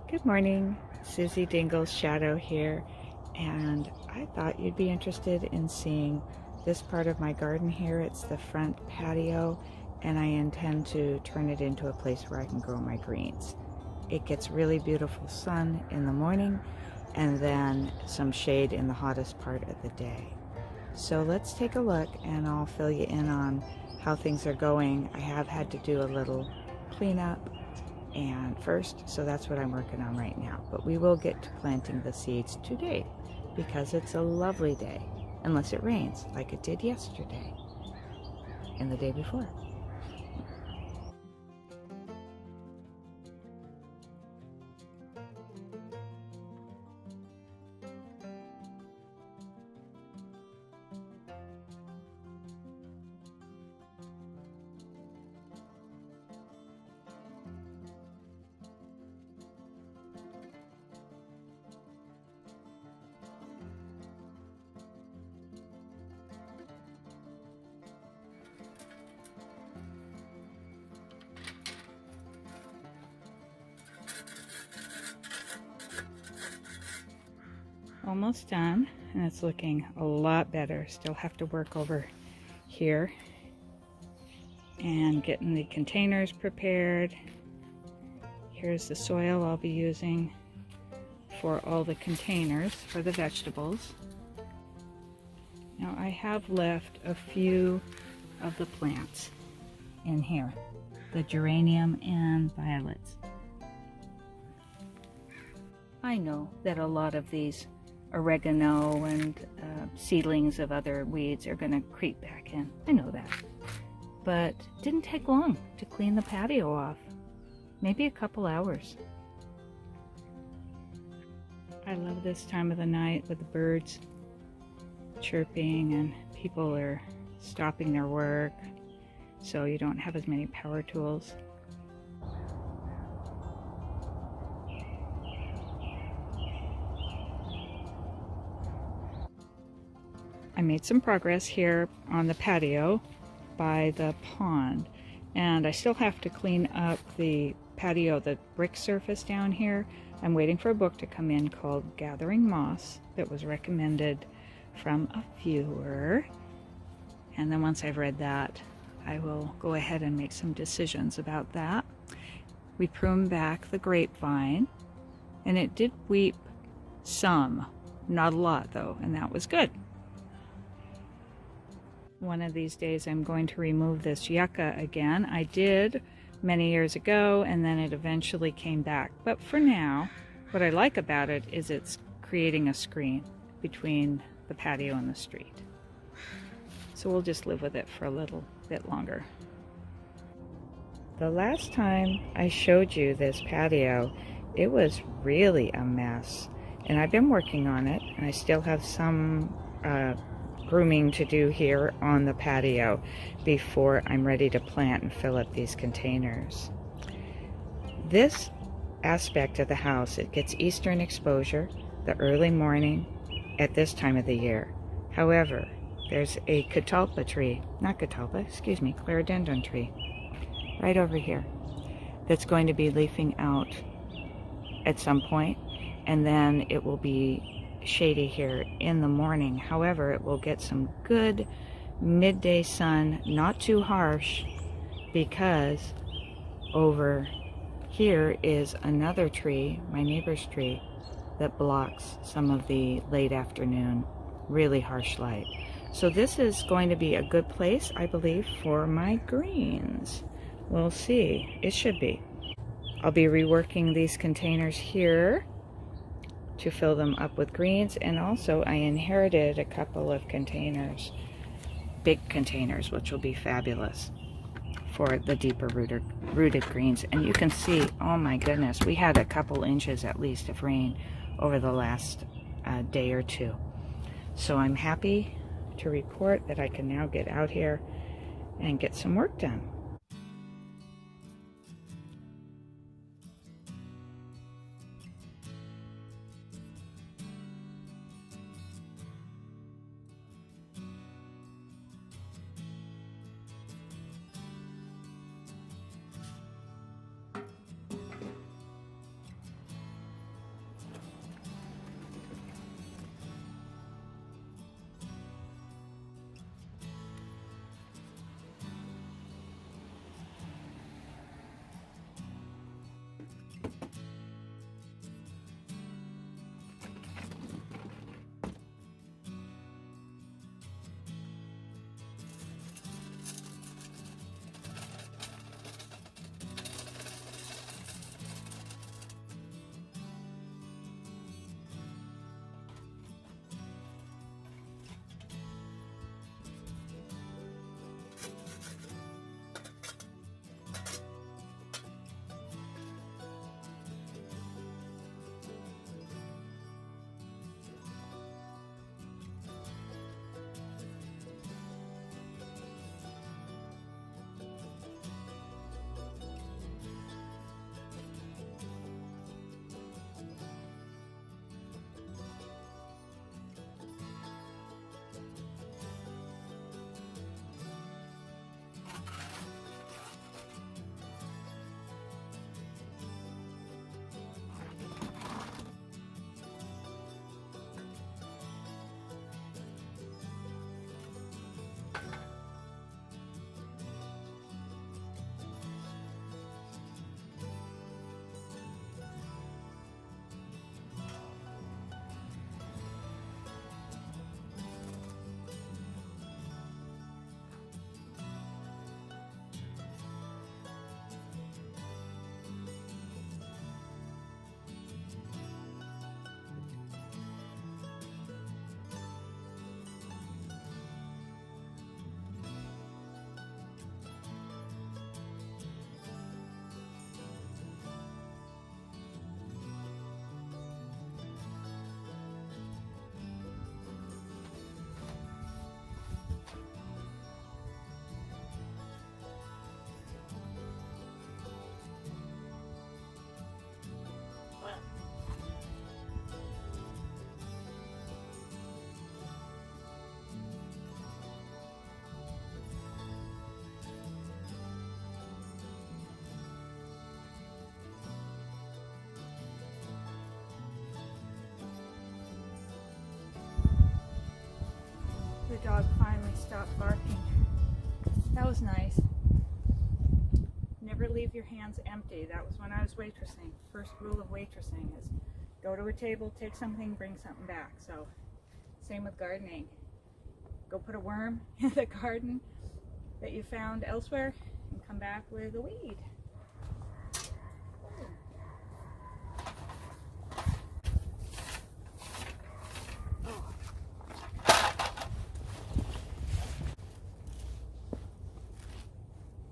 Good morning, Susie Dingle's Shadow here, and I thought you'd be interested in seeing this part of my garden here. It's the front patio, and I intend to turn it into a place where I can grow my greens. It gets really beautiful sun in the morning and then some shade in the hottest part of the day. So let's take a look and I'll fill you in on how things are going. I have had to do a little cleanup and first, so that's what I'm working on right now. But we will get to planting the seeds today because it's a lovely day, unless it rains like it did yesterday and the day before. Almost done, and it's looking a lot better. Still have to work over here and getting the containers prepared. Here's the soil I'll be using for all the containers for the vegetables. Now I have left a few of the plants in here, the geranium and violets. I know that a lot of these oregano and seedlings of other weeds are going to creep back in. I know that. But it didn't take long to clean the patio off. Maybe a couple hours. I love this time of the night with the birds chirping and people are stopping their work, so you don't have as many power tools. I made some progress here on the patio by the pond, and I still have to clean up the patio, the brick surface down here. I'm waiting for a book to come in called Gathering Moss that was recommended from a viewer, and then once I've read that I will go ahead and make some decisions about that. We pruned back the grapevine and it did weep some, not a lot though, and that was good. One of these days I'm going to remove this yucca again. I did many years ago and then it eventually came back. But for now, what I like about it is it's creating a screen between the patio and the street. So we'll just live with it for a little bit longer. The last time I showed you this patio, it was really a mess. And I've been working on it and I still have some grooming to do here on the patio before I'm ready to plant and fill up these containers. This aspect of the house, it gets eastern exposure the early morning at this time of the year. However, there's a catalpa tree, clerodendron tree right over here that's going to be leafing out at some point, and then it will be shady here in the morning. However, it will get some good midday sun, not too harsh, because over here is another tree, my neighbor's tree, that blocks some of the late afternoon really harsh light. So this is going to be a good place, I believe, for my greens. We'll see. It should be. I'll be reworking these containers here to fill them up with greens, and also I inherited a couple of containers, big containers, which will be fabulous for the deeper rooted greens. And you can see, oh my goodness, we had a couple inches at least of rain over the last day or two. So I'm happy to report that I can now get out here and get some work done. dog finally stopped barking. That was nice. Never leave your hands empty. That was when I was waitressing. First rule of waitressing is go to a table, take something, bring something back. So same with gardening. Go put a worm in the garden that you found elsewhere and come back with a weed.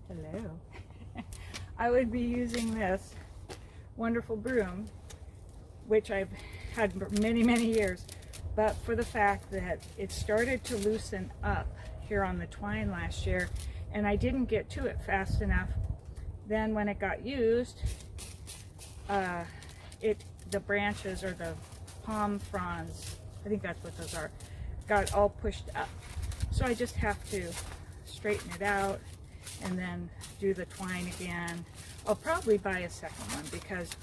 Hello. I would be using this wonderful broom, which I've had for many, many years, but for the fact that it started to loosen up here on the twine last year, and I didn't get to it fast enough. Then when it got used, the branches, or the palm fronds, I think that's what those are, got all pushed up. So I just have to straighten it out and then do the twine again. I'll probably buy a second one because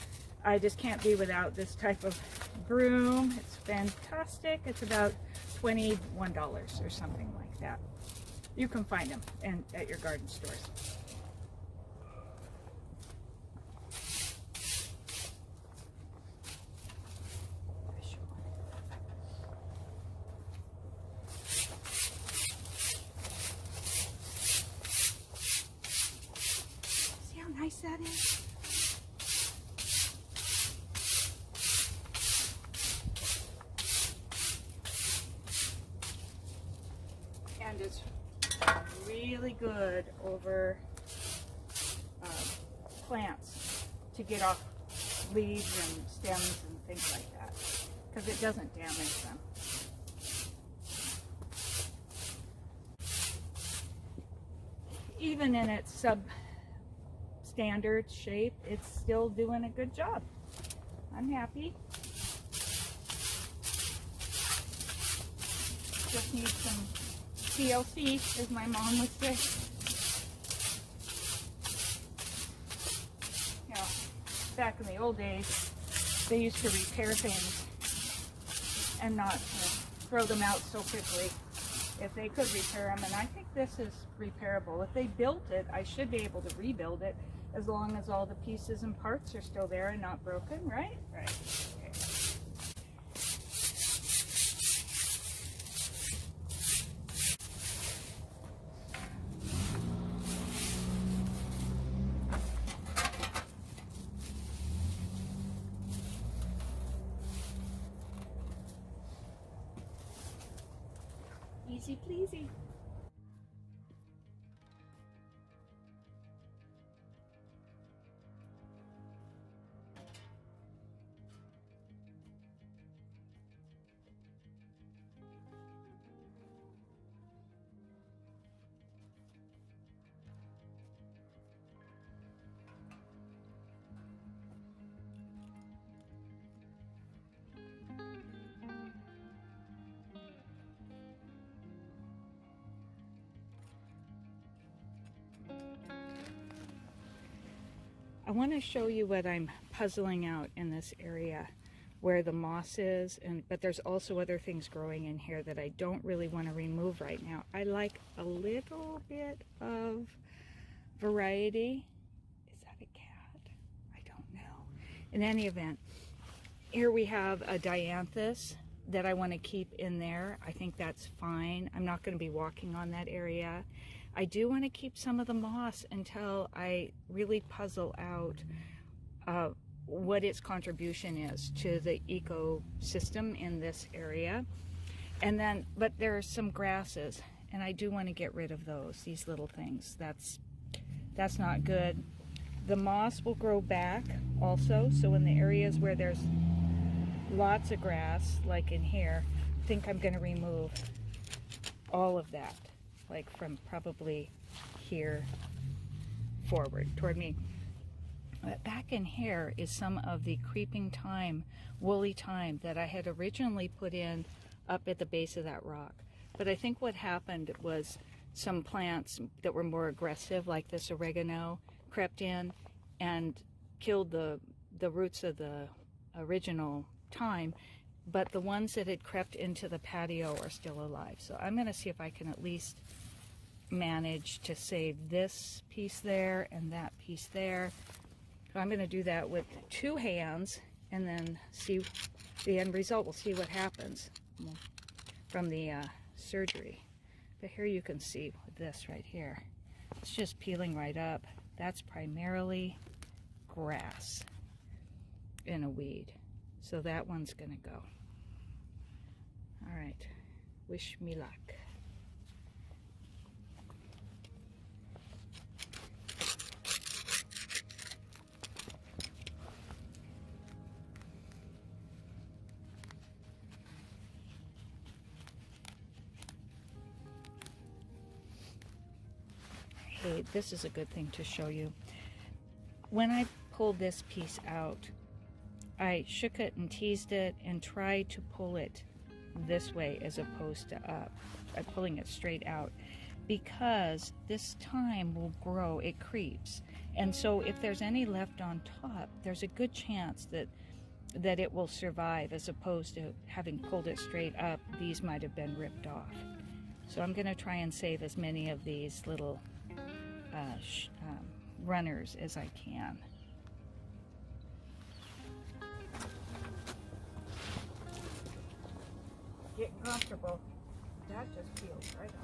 I just can't be without this type of broom. It's fantastic. It's about $21 or something like that. You can find them at your garden stores. See how nice that is? And it's really good over plants to get off leaves and stems and things like that, because it doesn't damage them. Even in its substandard shape, it's still doing a good job. I'm happy. Just need some TLC, as my mom would say. You know, back in the old days, they used to repair things and not throw them out so quickly if they could repair them. And I think this is repairable. If they built it, I should be able to rebuild it as long as all the pieces and parts are still there and not broken, right? Right. Okay. Easy pleasy. I want to show you what I'm puzzling out in this area where the moss is, but there's also other things growing in here that I don't really want to remove right now. I like a little bit of variety. Is that a cat? I don't know. In any event, here we have a dianthus that I want to keep in there. I think that's fine. I'm not going to be walking on that area. I do want to keep some of the moss until I really puzzle out what its contribution is to the ecosystem in this area. And then, but there are some grasses, and I do want to get rid of those, these little things. That's not good. The moss will grow back also, so in the areas where there's lots of grass, like in here, I think I'm going to remove all of that, like from probably here forward toward me. But back in here is some of the creeping thyme, woolly thyme that I had originally put in up at the base of that rock. But I think what happened was some plants that were more aggressive, like this oregano, crept in and killed the roots of the original thyme, but the ones that had crept into the patio are still alive. So I'm going to see if I can at least manage to save this piece there and that piece there. So I'm going to do that with 2 hands and then see the end result. We'll see what happens from the surgery. But here you can see this right here. It's just peeling right up. That's primarily grass and a weed. So that one's going to go. All right. Wish me luck. Hey, this is a good thing to show you. When I pulled this piece out, I shook it and teased it and tried to pull it this way as opposed to up. I'm pulling it straight out because this thyme will grow, it creeps. And so if there's any left on top, there's a good chance that it will survive, as opposed to having pulled it straight up, these might have been ripped off. So I'm going to try and save as many of these little runners as I can. Getting comfortable. That just peels right off.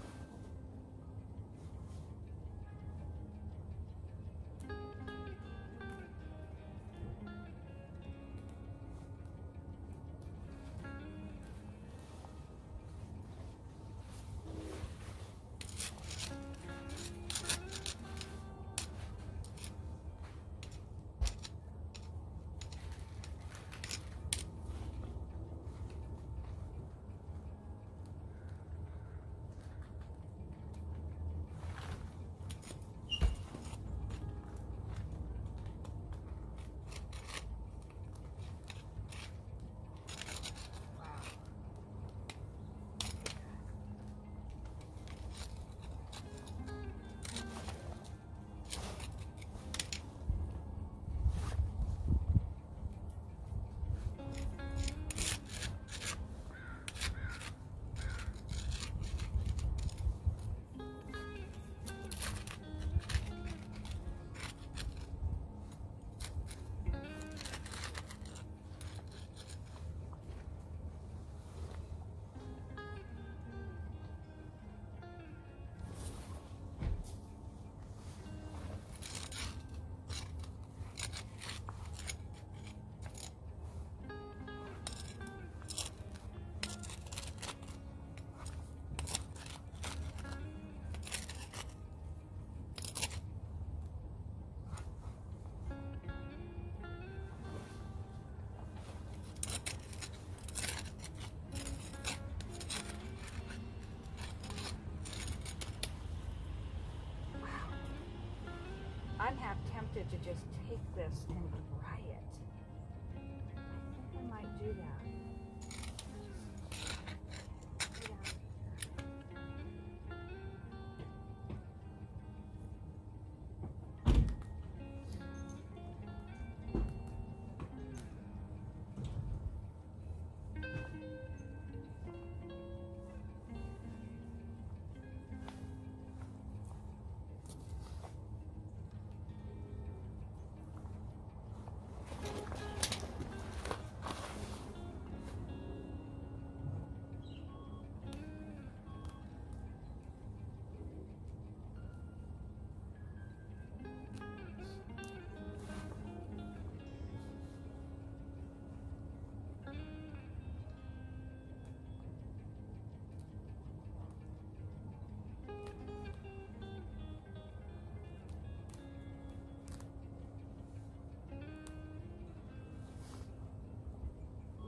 I'm half tempted to just take this and dry it. I think I might do that.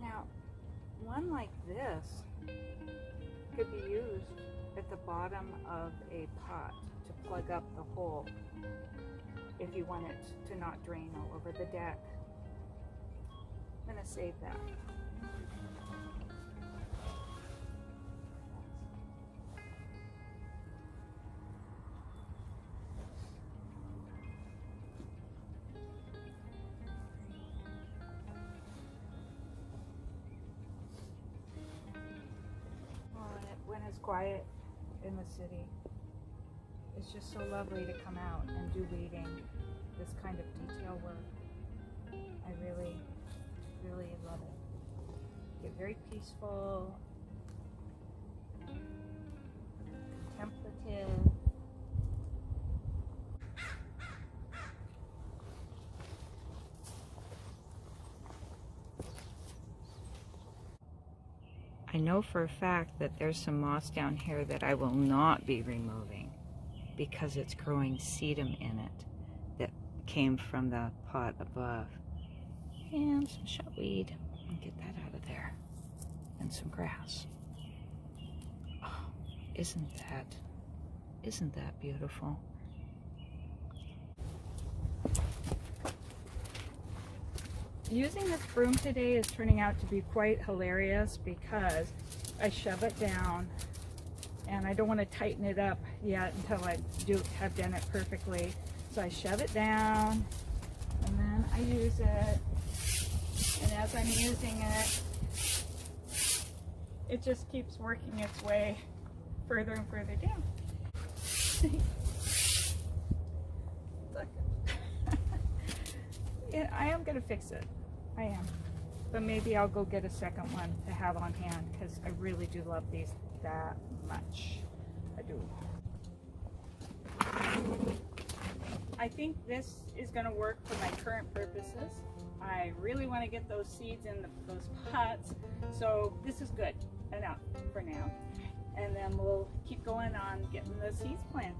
Now, one like this could be used at the bottom of a pot to plug up the hole if you want it to not drain all over the deck. I'm going to save that. as quiet in the city. It's just so lovely to come out and do weeding, this kind of detail work. I really, really love it. Get very peaceful, contemplative. I know for a fact that there's some moss down here that I will not be removing because it's growing sedum in it that came from the pot above. And some shutweed. I'll get that out of there. And some grass. Oh, isn't that beautiful? Using this broom today is turning out to be quite hilarious because I shove it down and I don't want to tighten it up yet until I have done it perfectly. So I shove it down and then I use it, and as I'm using it, it just keeps working its way further and further down. Look. Yeah, I am going to fix it. I am. But maybe I'll go get a second one to have on hand because I really do love these that much. I do. I think this is going to work for my current purposes. I really want to get those seeds in those pots, so this is good enough for now. And then we'll keep going on getting the seeds planted.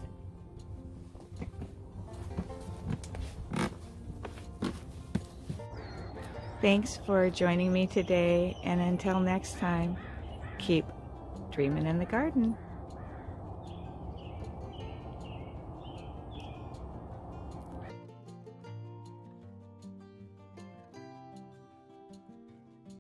Thanks for joining me today, and until next time, keep dreaming in the garden.